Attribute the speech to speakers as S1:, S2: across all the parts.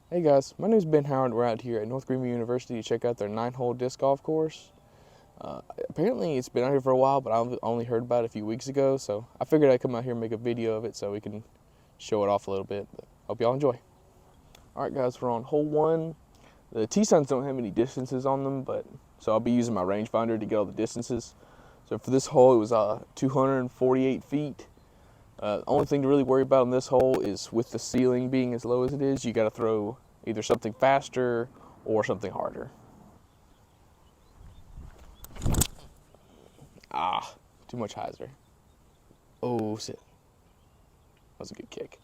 S1: Hey guys, my name is Ben Howard. We're out here at North Greenville University to check out their 9-hole disc golf course. Apparently it's been out here for a while, but I've only heard about it a few weeks ago, so I figured I'd come out here and make a video of it so we can show it off a little bit. But hope y'all enjoy. Alright guys, we're on hole 1. The tee signs don't have any distances on them, so I'll be using my rangefinder to get all the distances. So for this hole, it was 248 feet. The only thing to really worry about on this hole is with the ceiling being as low as it is, you got to throw either something faster or something harder. Too much hyzer. Oh, shit. That was a good kick.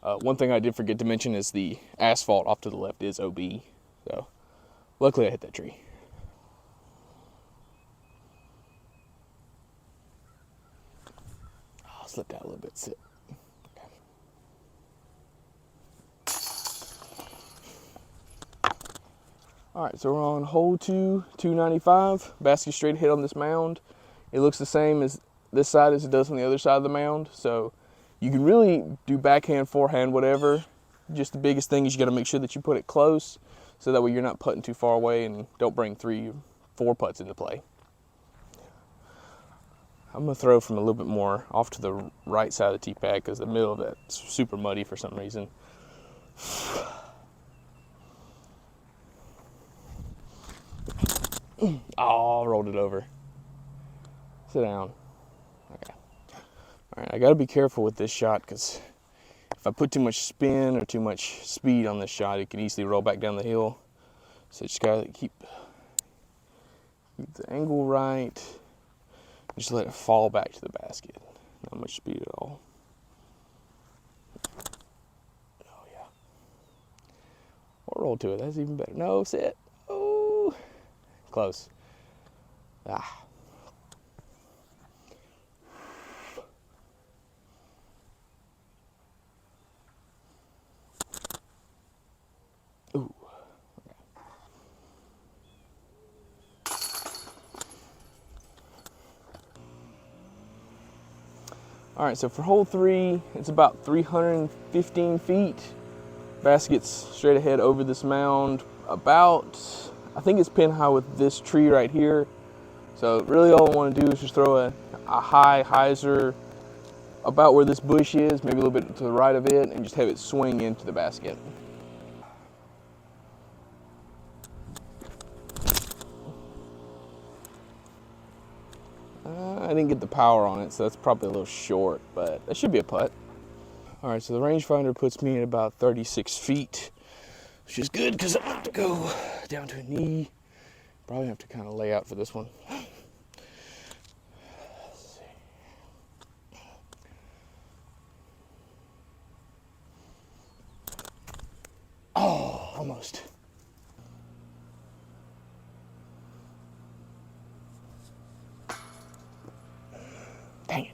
S1: One thing I did forget to mention is the asphalt off to the left is OB. So, luckily I hit that tree. I'll slip that a little bit. Sit. Alright, so we're on hole 2, 295. Basket straight ahead on this mound. It looks the same as this side as it does on the other side of the mound. So you can really do backhand, forehand, whatever. Just the biggest thing is you got to make sure that you put it close so that way you're not putting too far away and don't bring 3 or 4 putts into play. I'm going to throw from a little bit more off to the right side of the tee pad because the middle of that's super muddy for some reason. Oh, rolled it over. Sit down. Okay. Alright, I gotta be careful with this shot because if I put too much spin or too much speed on this shot, it can easily roll back down the hill. So just gotta keep the angle right. Just let it fall back to the basket. Not much speed at all. Oh yeah. Or roll to it, that's even better. No, sit. Oh. Close. Ooh. Okay. All right, so for hole 3, it's about 315 feet. Basket's straight ahead over this mound. I think it's pin high with this tree right here. So really all I want to do is just throw a high hyzer about where this bush is, maybe a little bit to the right of it, and just have it swing into the basket. I didn't get the power on it, so that's probably a little short, but that should be a putt. All right, so the rangefinder puts me at about 36 feet, which is good because I don't have to go down to a knee. Probably have to kind of lay out for this one. Let's see. Oh, almost. Dang it.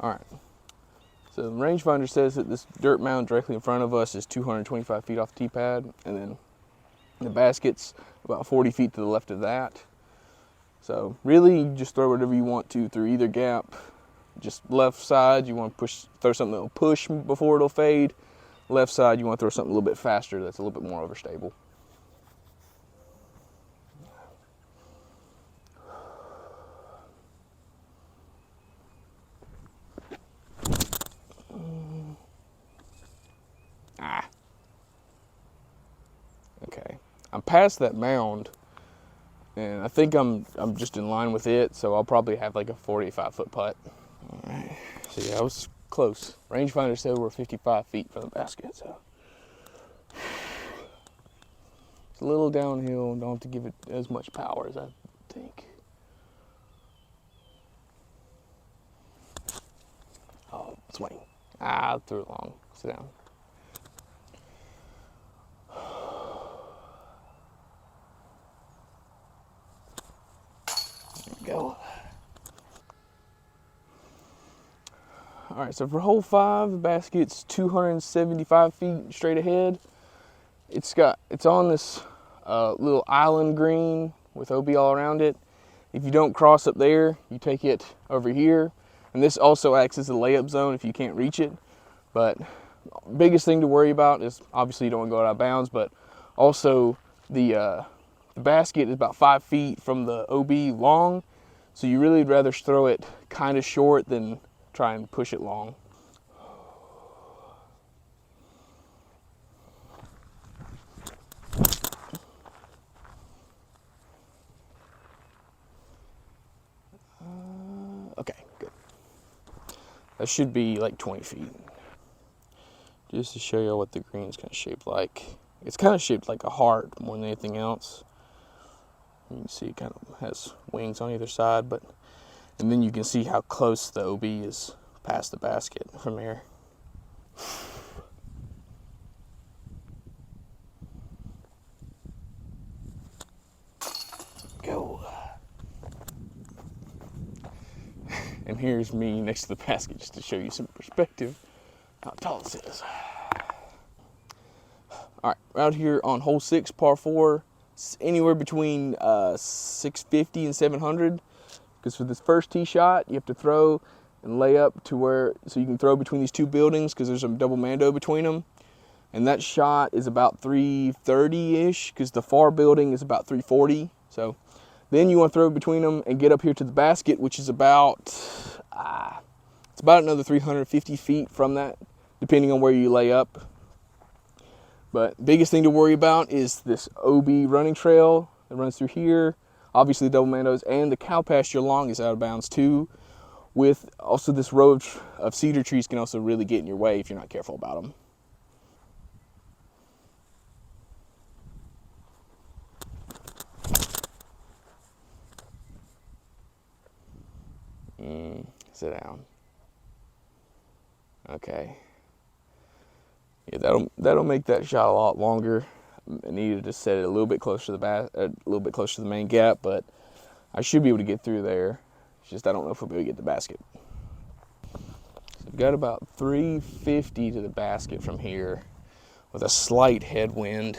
S1: All right, so the rangefinder says that this dirt mound directly in front of us is 225 feet off the tee pad, and then the basket's about 40 feet to the left of that. So really, you just throw whatever you want to through either gap. Just left side, you want to throw something that'll push before it'll fade. Left side, you want to throw something a little bit faster that's a little bit more overstable. Okay, I'm past that mound, and I think I'm just in line with it, so I'll probably have like a 45-foot putt. All right, so yeah, I was close. Rangefinder said we're 55 feet from the basket, so it's a little downhill. Don't have to give it as much power as I think. Oh, swing. I threw it long. Sit down. There we go. All right, so for hole 5, the basket's 275 feet straight ahead. It's on this a little island green with OB all around it. If you don't cross up there, you take it over here. And this also acts as a layup zone if you can't reach it. But biggest thing to worry about is obviously you don't want to go out of bounds, but also the basket is about 5 feet from the OB long. So you really would rather throw it kind of short than try and push it long. Okay, good. That should be like 20 feet. Just to show you what the green's kind of shaped like. It's kind of shaped like a heart more than anything else. You can see it kind of has wings on either side, and then you can see how close the OB is past the basket from here. Go. And here's me next to the basket just to show you some perspective how tall this is. All right, out here on hole 6, par 4, it's anywhere between 650 and 700. Because for this first tee shot, you have to throw and lay up to where, so you can throw between these two buildings because there's a double mando between them. And that shot is about 330-ish because the far building is about 340. So then you want to throw between them and get up here to the basket, which is about, it's about another 350 feet from that, depending on where you lay up. But biggest thing to worry about is this OB running trail that runs through here. Obviously the double mandos, and the cow pasture along is out of bounds too. With also this row of cedar trees can also really get in your way if you're not careful about them. Sit down. Okay. Yeah, that'll make that shot a lot longer. I needed to set it a little bit closer to the main gap, but I should be able to get through there. It's just I don't know if we'll be able to get the basket. So I've got about 350 to the basket from here with a slight headwind.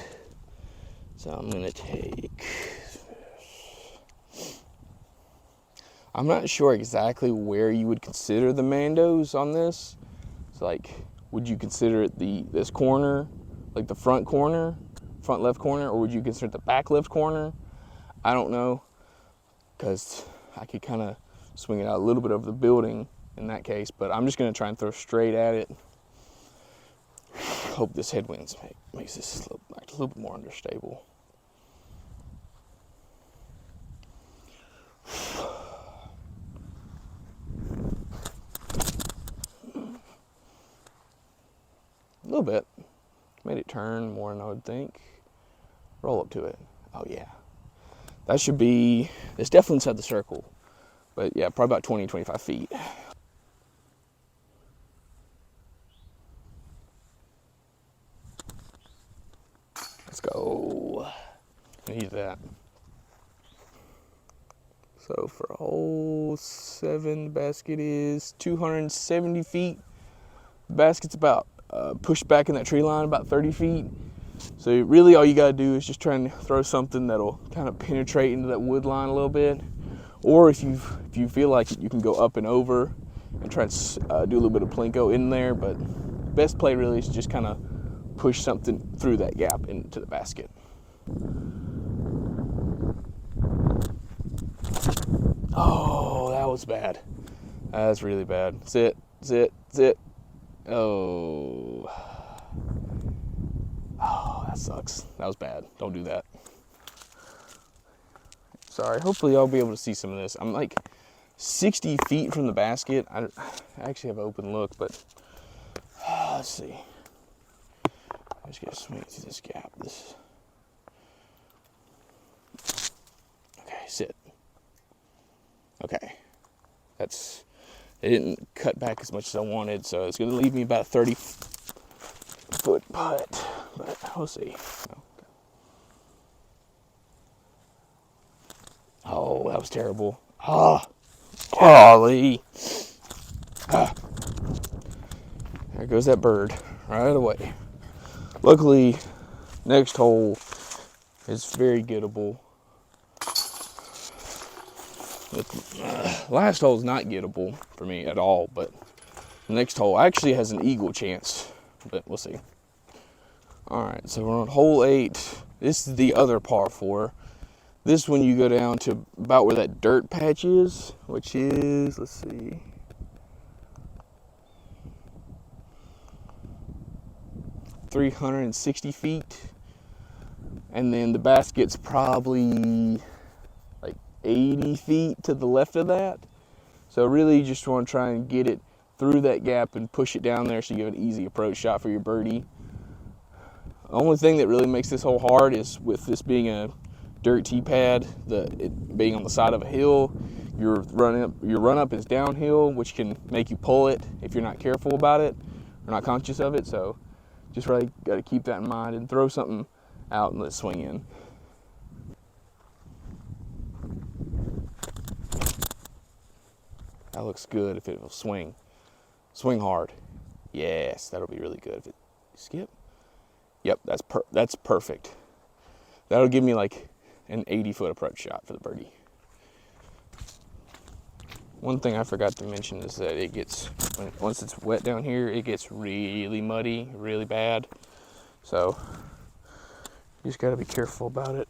S1: So I'm gonna take, I'm not sure exactly where you would consider the mandos on this. It's like, would you consider it this corner, like the front left corner, or would you consider it the back left corner? I don't know, because I could kind of swing it out a little bit over the building in that case, but I'm just going to try and throw straight at it. Hope this headwind makes this a little bit more understable. A little bit. Made it turn more than I would think. Roll up to it. Oh yeah. That should be, it's definitely inside the circle. But yeah, probably about 20, 25 feet. Let's go. Need that. So for hole 7, the basket is 270 feet. The basket's about pushed back in that tree line about 30 feet. So really all you gotta do is just try and throw something that'll kind of penetrate into that wood line a little bit. Or if you feel like you can go up and over and try to do a little bit of plinko in there, but best play really is just kind of push something through that gap into the basket. Oh, that was bad. That's really bad. Sit. Oh, that sucks. That was bad. Don't do that. Sorry. Hopefully I'll be able to see some of this. I'm like 60 feet from the basket. I actually have an open look, but let's see. I just gotta swing through this gap. Okay, sit. Okay. It didn't cut back as much as I wanted, so it's going to leave me about a 30-foot putt, but we'll see. Oh, that was terrible. Golly. There goes that bird right away. Luckily, next hole It's very gettable. Last hole is not gettable for me at all, but the next hole actually has an eagle chance, but we'll see. All right, so we're on hole 8. This is the other par 4. This one you go down to about where that dirt patch is, which is, let's see, 360 feet. And then the basket's probably like 80 feet to the left of that. So really you just want to try and get it through that gap and push it down there so you have an easy approach shot for your birdie. The only thing that really makes this hole hard is with this being a dirt tee pad, it being on the side of a hill, your run up is downhill, which can make you pull it if you're not careful about it or not conscious of it. So just really got to keep that in mind and throw something out and let it swing in. That looks good if it will swing. Swing hard. Yes, that'll be really good. If it skip. Yep, that's perfect. That'll give me like an 80-foot approach shot for the birdie. One thing I forgot to mention is that it gets, once it's wet down here, it gets really muddy, really bad. So you just gotta be careful about it.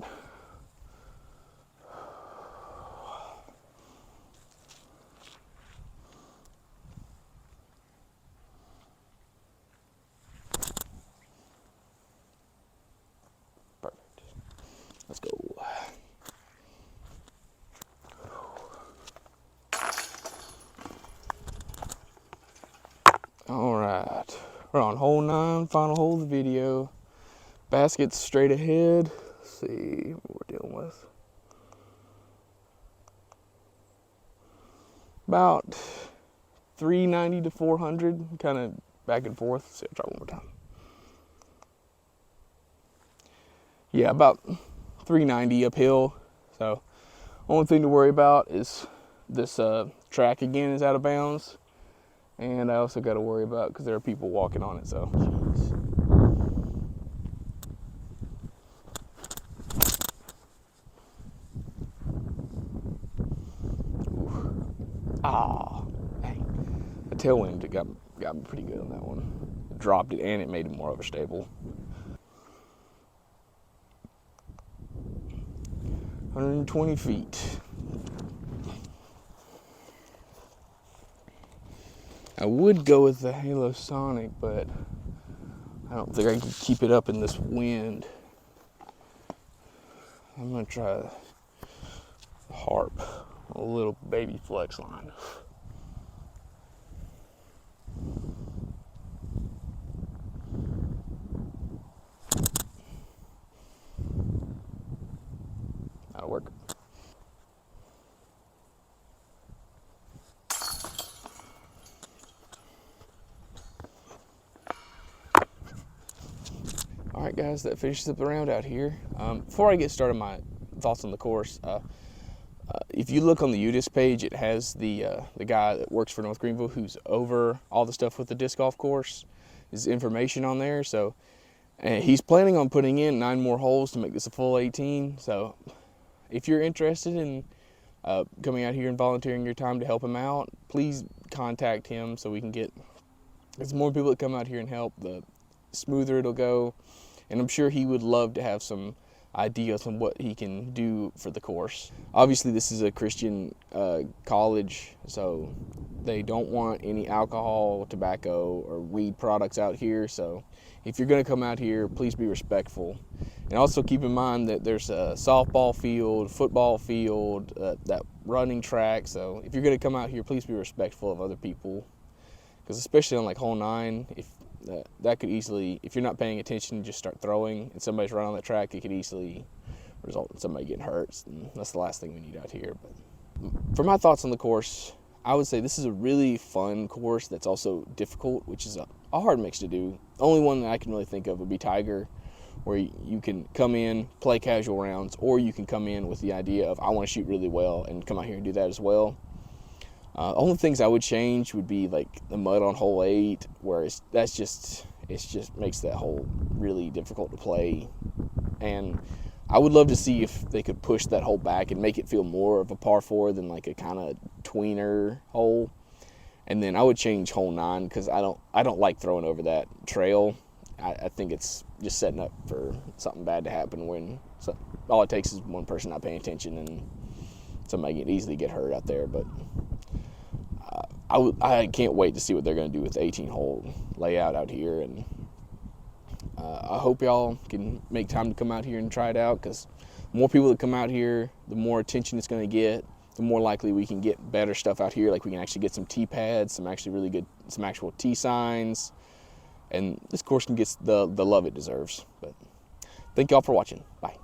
S1: Perfect. Let's go. All right, we're on hole 9, final hole of the video. Basket's straight ahead. Let's see what we're dealing with. About 390 to 400, kind of back and forth. Let's see, I'll try one more time. Yeah, about 390 uphill. So, only thing to worry about is this track again is out of bounds. And I also got to worry about because there are people walking on it, so. Ah, dang. The tailwind got me pretty good on that one. It dropped it and it made it more overstable. 120 feet. I would go with the Halo Sonic, but I don't think I can keep it up in this wind. I'm gonna try the Harp, a little baby flex line. That'll work. All right, guys, that finishes up the round out here. Before I get started, my thoughts on the course. If you look on the UDisc page, it has the guy that works for North Greenville who's over all the stuff with the disc golf course. His information on there. So he's planning on putting in 9 more holes to make this a full 18. So if you're interested in coming out here and volunteering your time to help him out, please contact him so we can get as more people that come out here and help, the smoother it'll go. And I'm sure he would love to have some ideas on what he can do for the course. Obviously this is a Christian college, so they don't want any alcohol, tobacco, or weed products out here. So if you're going to come out here, please be respectful. And also keep in mind that there's a softball field, football field, that running track. So if you're going to come out here, please be respectful of other people, because especially on like hole 9, if that could easily, if you're not paying attention and just start throwing and somebody's running on the track, it could easily result in somebody getting hurt, and that's the last thing we need out here. But for my thoughts on the course, I would say this is a really fun course that's also difficult, which is a hard mix to do. The only one that I can really think of would be Tiger, where you can come in, play casual rounds, or you can come in with the idea of I want to shoot really well and come out here and do that as well. Only things I would change would be like the mud on hole 8, where it just makes that hole really difficult to play. And I would love to see if they could push that hole back and make it feel more of a par 4 than like a kind of tweener hole. And then I would change hole 9 because I don't like throwing over that trail. I think it's just setting up for something bad to happen when all it takes is one person not paying attention and somebody can easily get hurt out there. But I can't wait to see what they're going to do with the 18-hole layout out here. And I hope y'all can make time to come out here and try it out, because the more people that come out here, the more attention it's going to get, the more likely we can get better stuff out here. Like we can actually get some tee pads, some actual tee signs, and this course can get the love it deserves. But thank y'all for watching. Bye.